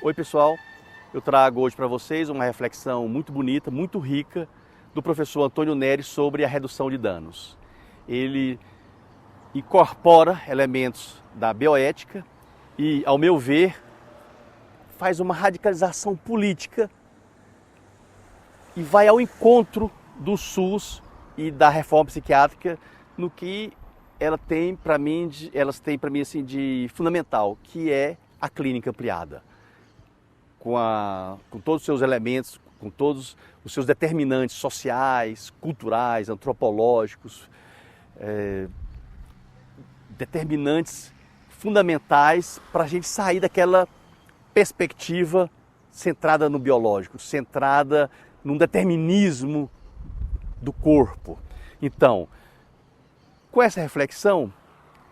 Oi pessoal, eu trago hoje para vocês uma reflexão muito bonita, muito rica do professor Antônio Neri sobre a redução de danos. Ele incorpora elementos da bioética e, ao meu ver, faz uma radicalização política e vai ao encontro do SUS e da reforma psiquiátrica no que elas têm para mim assim, de fundamental, que é a clínica ampliada. Com todos os seus elementos, com todos os seus determinantes sociais, culturais, antropológicos, determinantes fundamentais para a gente sair daquela perspectiva centrada no biológico, centrada num determinismo do corpo. Então, com essa reflexão,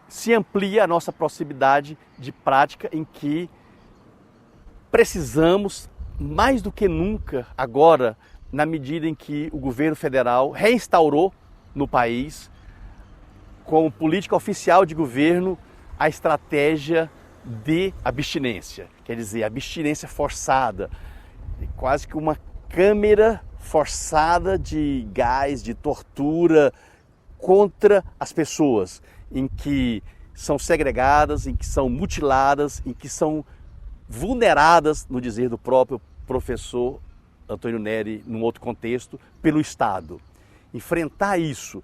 se amplia a nossa possibilidade de prática em que precisamos, mais do que nunca, agora, na medida em que o governo federal reinstaurou no país, como política oficial de governo, a estratégia de abstinência. Quer dizer, abstinência forçada, quase que uma câmera forçada de gás, de tortura contra as pessoas, em que são segregadas, em que são mutiladas, em que são vulneradas, no dizer do próprio professor Antônio Neri, num outro contexto, pelo Estado. Enfrentar isso,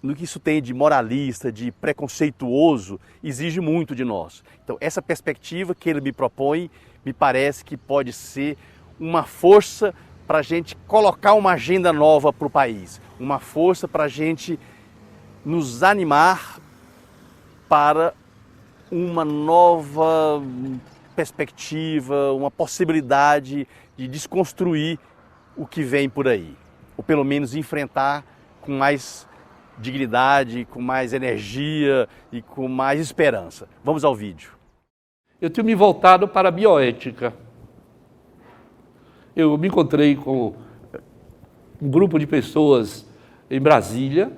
no que isso tem de moralista, de preconceituoso, exige muito de nós. Então, essa perspectiva que ele me propõe, me parece que pode ser uma força para a gente colocar uma agenda nova para o país, uma força para a gente nos animar para uma nova perspectiva, uma possibilidade de desconstruir o que vem por aí, ou pelo menos enfrentar com mais dignidade, com mais energia e com mais esperança. Vamos ao vídeo. Eu tenho me voltado para a bioética. Eu me encontrei com um grupo de pessoas em Brasília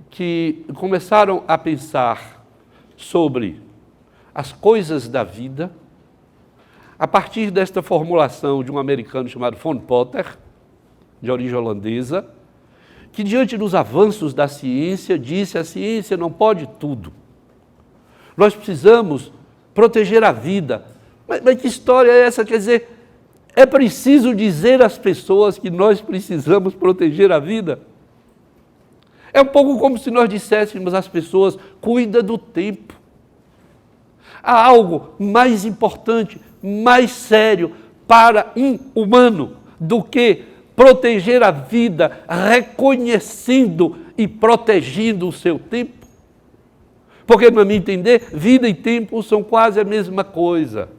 que começaram a pensar sobre as coisas da vida a partir desta formulação de um americano chamado von Potter, de origem holandesa, que diante dos avanços da ciência disse: a ciência não pode tudo. Nós precisamos proteger a vida. Mas que história é essa? Quer dizer, é preciso dizer às pessoas que nós precisamos proteger a vida? É um pouco como se nós disséssemos às pessoas: cuida do tempo. Há algo mais importante, mais sério para um humano do que proteger a vida, reconhecendo e protegendo o seu tempo? Porque, no meu entender, vida e tempo são quase a mesma coisa.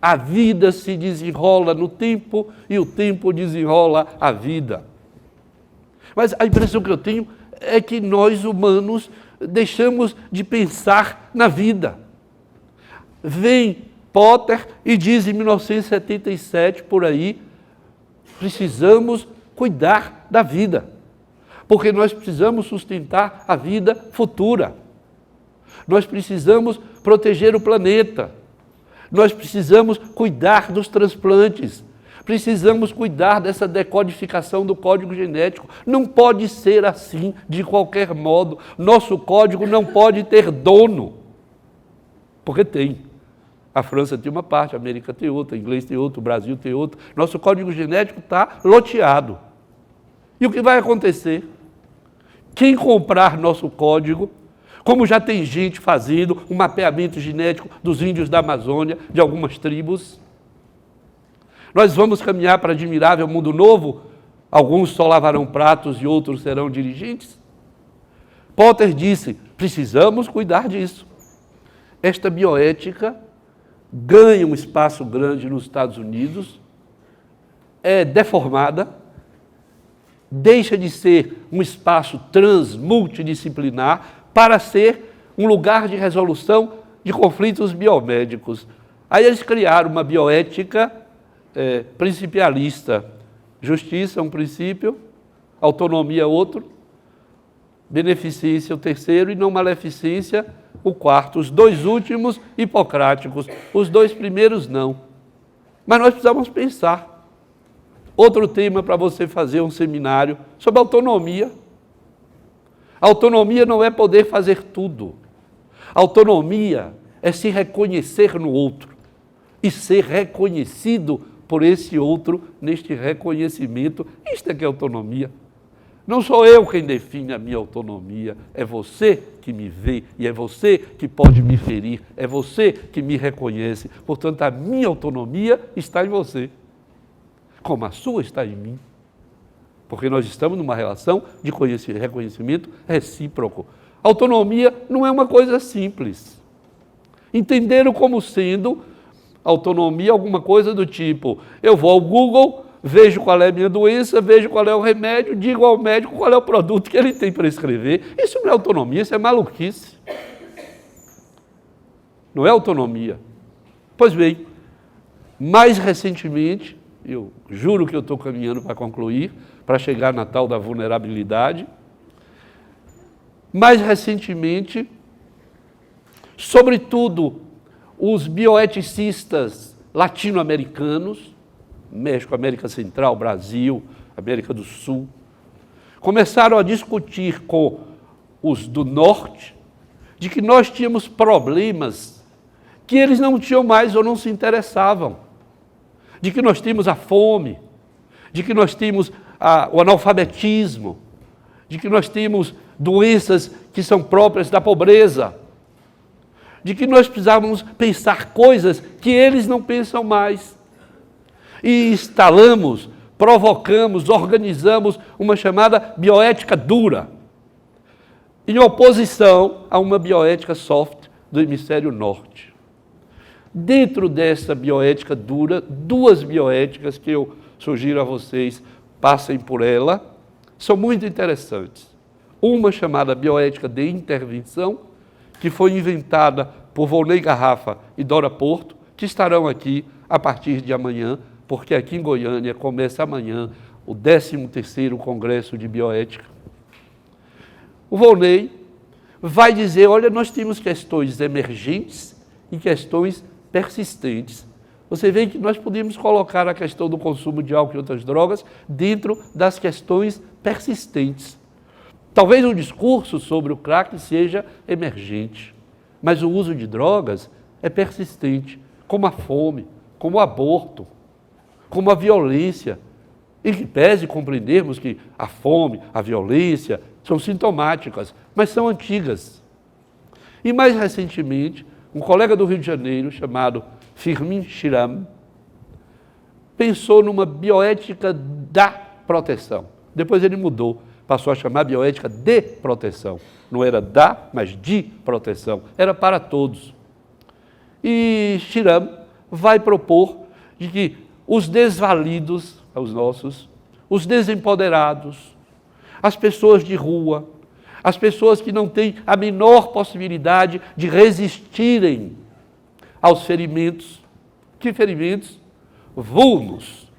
A vida se desenrola no tempo e o tempo desenrola a vida. Mas a impressão que eu tenho é que nós, humanos, deixamos de pensar na vida. Vem Potter e diz em 1977, por aí, precisamos cuidar da vida, porque nós precisamos sustentar a vida futura. Nós precisamos proteger o planeta. Nós precisamos cuidar dos transplantes. Precisamos cuidar dessa decodificação do código genético. Não pode ser assim, de qualquer modo. Nosso código não pode ter dono, porque tem. A França tem uma parte, a América tem outra, o inglês tem outra, o Brasil tem outra. Nosso código genético está loteado. E o que vai acontecer? Quem comprar nosso código, como já tem gente fazendo um mapeamento genético dos índios da Amazônia, de algumas tribos, nós vamos caminhar para admirável mundo novo? Alguns só lavarão pratos e outros serão dirigentes? Potter disse: precisamos cuidar disso. Esta bioética ganha um espaço grande nos Estados Unidos, é deformada, deixa de ser um espaço multidisciplinar para ser um lugar de resolução de conflitos biomédicos. Aí eles criaram uma bioética principialista. Justiça é um princípio, autonomia é outro, beneficência é o terceiro e não maleficência o quarto, os dois últimos hipocráticos, os dois primeiros não. Mas nós precisamos pensar. Outro tema para você fazer um seminário sobre autonomia. Autonomia não é poder fazer tudo. Autonomia é se reconhecer no outro e ser reconhecido por esse outro neste reconhecimento. Isto é que é autonomia. Não sou eu quem define a minha autonomia, é você que me vê e é você que pode me ferir, é você que me reconhece. Portanto, a minha autonomia está em você, como a sua está em mim. Porque nós estamos numa relação de reconhecimento recíproco. Autonomia não é uma coisa simples. Entenderam como sendo autonomia alguma coisa do tipo, eu vou ao Google, vejo qual é a minha doença, vejo qual é o remédio, digo ao médico qual é o produto que ele tem para escrever. Isso não é autonomia, isso é maluquice. Não é autonomia. Pois bem, mais recentemente, eu juro que eu estou caminhando para concluir, para chegar na tal da vulnerabilidade, mais recentemente, sobretudo os bioeticistas latino-americanos, México, América Central, Brasil, América do Sul, começaram a discutir com os do Norte de que nós tínhamos problemas que eles não tinham mais ou não se interessavam, de que nós tínhamos a fome, de que nós tínhamos o analfabetismo, de que nós tínhamos doenças que são próprias da pobreza, de que nós precisávamos pensar coisas que eles não pensam mais. E instalamos, provocamos, organizamos uma chamada bioética dura, em oposição a uma bioética soft do hemisfério norte. Dentro dessa bioética dura, duas bioéticas que eu sugiro a vocês, passem por ela, são muito interessantes. Uma chamada bioética de intervenção, que foi inventada por Volney Garrafa e Dora Porto, que estarão aqui a partir de amanhã, porque aqui em Goiânia começa amanhã o 13º Congresso de Bioética. O Volney vai dizer, olha, nós temos questões emergentes e questões persistentes. Você vê que nós podemos colocar a questão do consumo de álcool e outras drogas dentro das questões persistentes. Talvez o discurso sobre o crack seja emergente, mas o uso de drogas é persistente, como a fome, como o aborto, como a violência. Em que pese compreendermos que a fome, a violência são sintomáticas, mas são antigas. E mais recentemente, um colega do Rio de Janeiro, chamado Firmin Shiram, pensou numa bioética da proteção. Depois ele mudou, passou a chamar bioética de proteção. Não era da, mas de proteção. Era para todos. E Shiram vai propor de que os desvalidos, os nossos, os desempoderados, as pessoas de rua, as pessoas que não têm a menor possibilidade de resistirem aos ferimentos. Que ferimentos? Vulnus.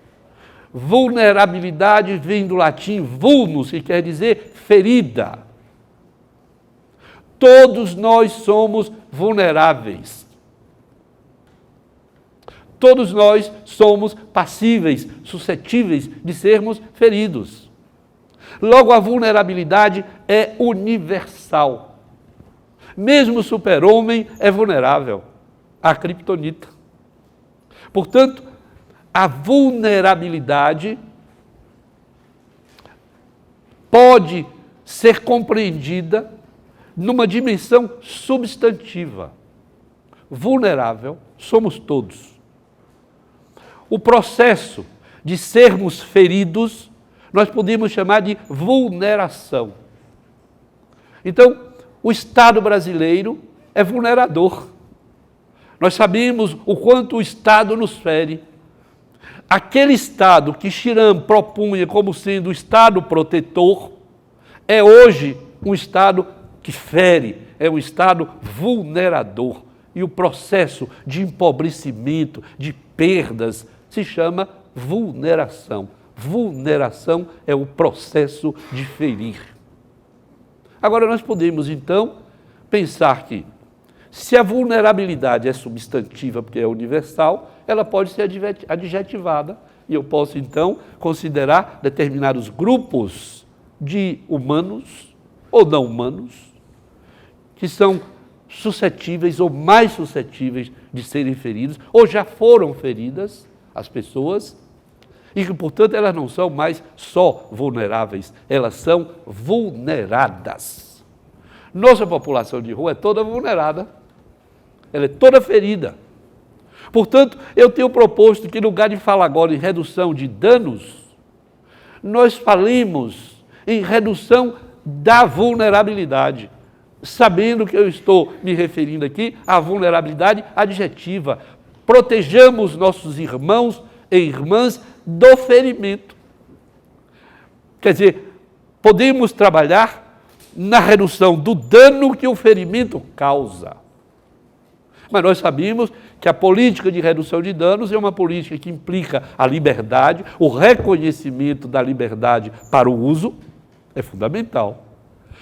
Vulnerabilidade vem do latim vulnus, que quer dizer ferida. Todos nós somos vulneráveis. Todos nós somos passíveis, suscetíveis de sermos feridos. Logo, a vulnerabilidade é universal. Mesmo o super-homem é vulnerável à criptonita. Portanto, a vulnerabilidade pode ser compreendida numa dimensão substantiva. Vulnerável somos todos. O processo de sermos feridos, nós podemos chamar de vulneração. Então, o Estado brasileiro é vulnerador. Nós sabemos o quanto o Estado nos fere. Aquele Estado que Shiram propunha como sendo o Estado protetor, é hoje um Estado que fere, é um Estado vulnerador. E o processo de empobrecimento, de perdas, se chama vulneração. Vulneração é o processo de ferir. Agora, nós podemos, então, pensar que Se a vulnerabilidade é substantiva, porque é universal, ela pode ser adjetivada. E eu posso, então, considerar determinados grupos de humanos ou não humanos que são suscetíveis ou mais suscetíveis de serem feridos, ou já foram feridas, as pessoas, e que, portanto, elas não são mais só vulneráveis, elas são vulneradas. Nossa população de rua é toda vulnerada, ela é toda ferida. Portanto, eu tenho proposto que, em lugar de falar agora em redução de danos, nós falemos em redução da vulnerabilidade, sabendo que eu estou me referindo aqui à vulnerabilidade adjetiva. Protejamos nossos irmãos e irmãs do ferimento. Quer dizer, podemos trabalhar na redução do dano que o ferimento causa. Mas nós sabemos que a política de redução de danos é uma política que implica a liberdade, o reconhecimento da liberdade para o uso, é fundamental.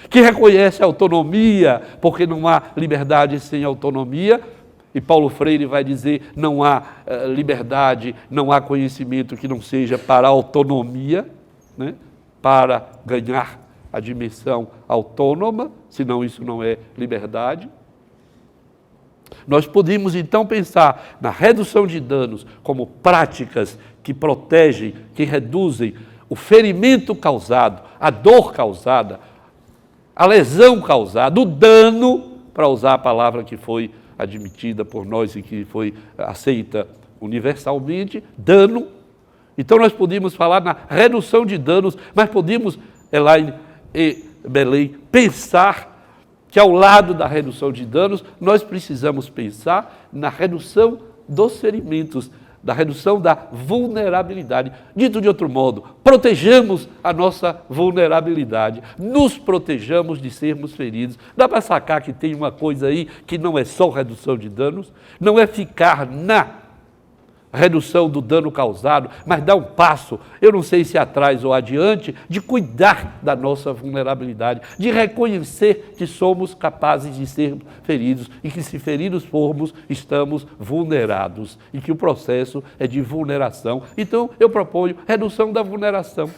Que reconhece a autonomia, porque não há liberdade sem autonomia, e Paulo Freire vai dizer, não há liberdade, não há conhecimento que não seja para a autonomia, né? Para ganhar a dimensão autônoma, senão isso não é liberdade. Nós podemos, então, pensar na redução de danos como práticas que protegem, que reduzem o ferimento causado, a dor causada, a lesão causada, o dano, para usar a palavra que foi admitida por nós e que foi aceita universalmente, dano. Então, nós podemos falar na redução de danos, mas podemos, Elaine e Belém, pensar que ao lado da redução de danos, nós precisamos pensar na redução dos ferimentos, da redução da vulnerabilidade. Dito de outro modo, protejamos a nossa vulnerabilidade, nos protejamos de sermos feridos. Dá para sacar que tem uma coisa aí que não é só redução de danos, não é ficar na redução do dano causado, mas dar um passo, eu não sei se atrás ou adiante, de cuidar da nossa vulnerabilidade, de reconhecer que somos capazes de ser feridos e que, se feridos formos, estamos vulnerados e que o processo é de vulneração. Então, eu proponho redução da vulneração.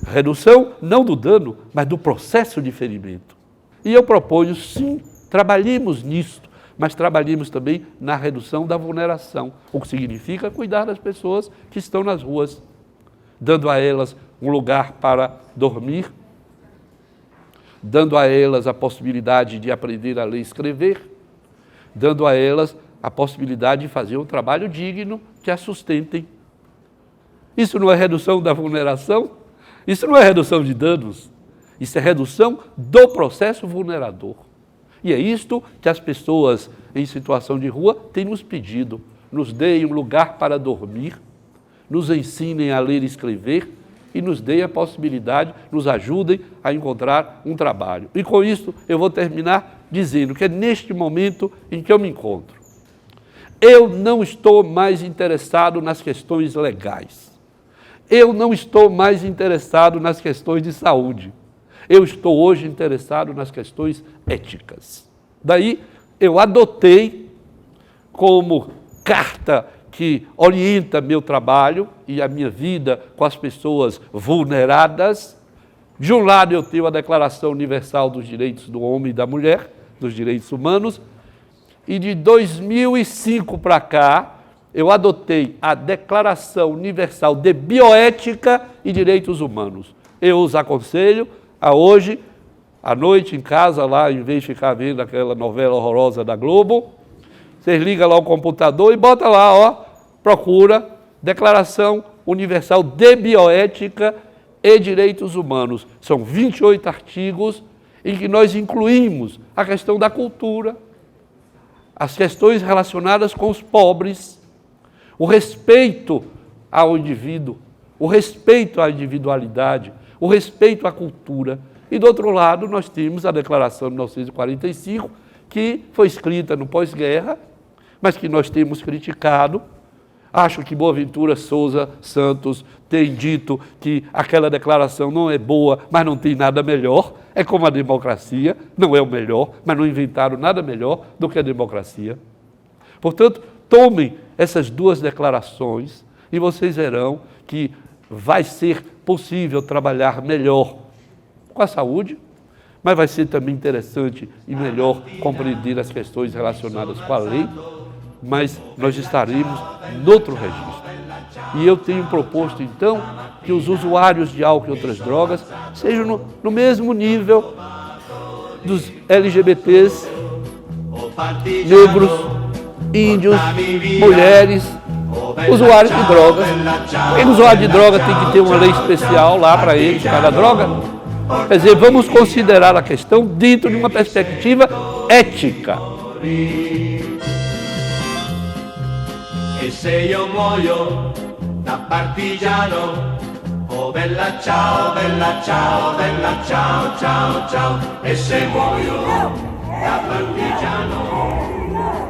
Redução não do dano, mas do processo de ferimento. E eu proponho, sim, trabalhemos nisto, mas trabalhemos também na redução da vulneração, o que significa cuidar das pessoas que estão nas ruas, dando a elas um lugar para dormir, dando a elas a possibilidade de aprender a ler e escrever, dando a elas a possibilidade de fazer um trabalho digno que as sustentem. Isso não é redução da vulneração? Isso não é redução de danos? Isso é redução do processo vulnerador. E é isto que as pessoas em situação de rua têm nos pedido. Nos deem um lugar para dormir, nos ensinem a ler e escrever e nos deem a possibilidade, nos ajudem a encontrar um trabalho. E com isso eu vou terminar dizendo que é neste momento em que eu me encontro. Eu não estou mais interessado nas questões legais. Eu não estou mais interessado nas questões de saúde. Eu estou hoje interessado nas questões éticas. Daí eu adotei como carta que orienta meu trabalho e a minha vida com as pessoas vulneradas. De um lado eu tenho a Declaração Universal dos Direitos do Homem e da Mulher, dos Direitos Humanos, e de 2005 para cá eu adotei a Declaração Universal de Bioética e Direitos Humanos. Eu os aconselho a hoje, à noite em casa, lá, em vez de ficar vendo aquela novela horrorosa da Globo, vocês ligam lá o computador e bota lá, ó, procura Declaração Universal de Bioética e Direitos Humanos. São 28 artigos em que nós incluímos a questão da cultura, as questões relacionadas com os pobres, o respeito ao indivíduo, o respeito à individualidade, o respeito à cultura. E, do outro lado, nós temos a Declaração de 1945, que foi escrita no pós-guerra, mas que nós temos criticado, Acho que Boaventura Souza Santos tem dito que aquela declaração não é boa, mas não tem nada melhor. É como a democracia, não é o melhor, mas não inventaram nada melhor do que a democracia. Portanto, tomem essas duas declarações e vocês verão que vai ser possível trabalhar melhor com a saúde, mas vai ser também interessante e melhor compreender as questões relacionadas com a lei, mas nós estaremos noutro registro. E eu tenho proposto, então, que os usuários de álcool e outras drogas sejam no mesmo nível dos LGBTs, negros, índios, mulheres, usuários de drogas. O usuário de droga tem que ter uma lei especial lá para eles, cada droga. Quer dizer, vamos considerar a questão dentro de uma perspectiva ética. E se io muoio da partigiano, oh bella ciao, bella ciao, ciao, ciao. E se muoio da partigiano,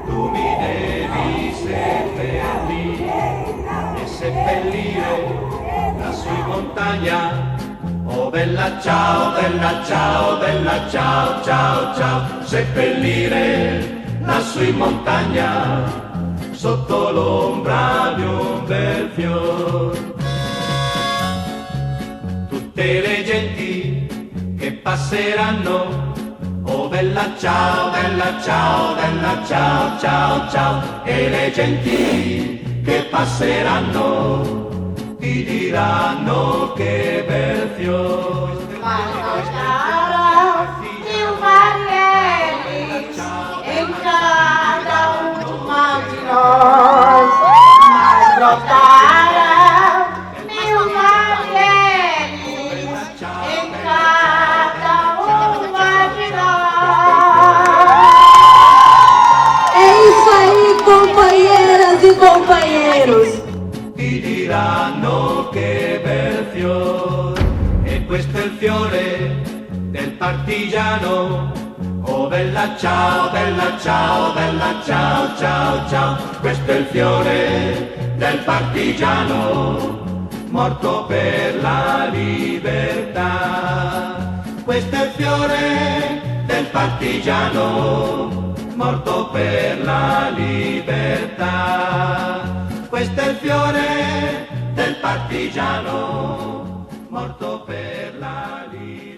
tu mi devi seppellire lassù in montagna. Oh bella ciao, bella ciao, ciao, ciao. Seppellire lassù in montagna, sotto l'ombra di un bel fior. Tutte le genti che passeranno, oh bella ciao, ciao, ciao, ciao. E le genti che passeranno ti diranno che bel fior. Nós, mas brotaram mil mulheres em cada uma de nós. É isso aí, companheiras e companheiros. Ti diranno che bel fior, e questo è il fiore del partigiano. Oh bella ciao, ciao, ciao, ciao. Questo è il fiore del partigiano, morto per la libertà. Questo è il fiore del partigiano, morto per la libertà. Questo è il fiore del partigiano, morto per la libertà.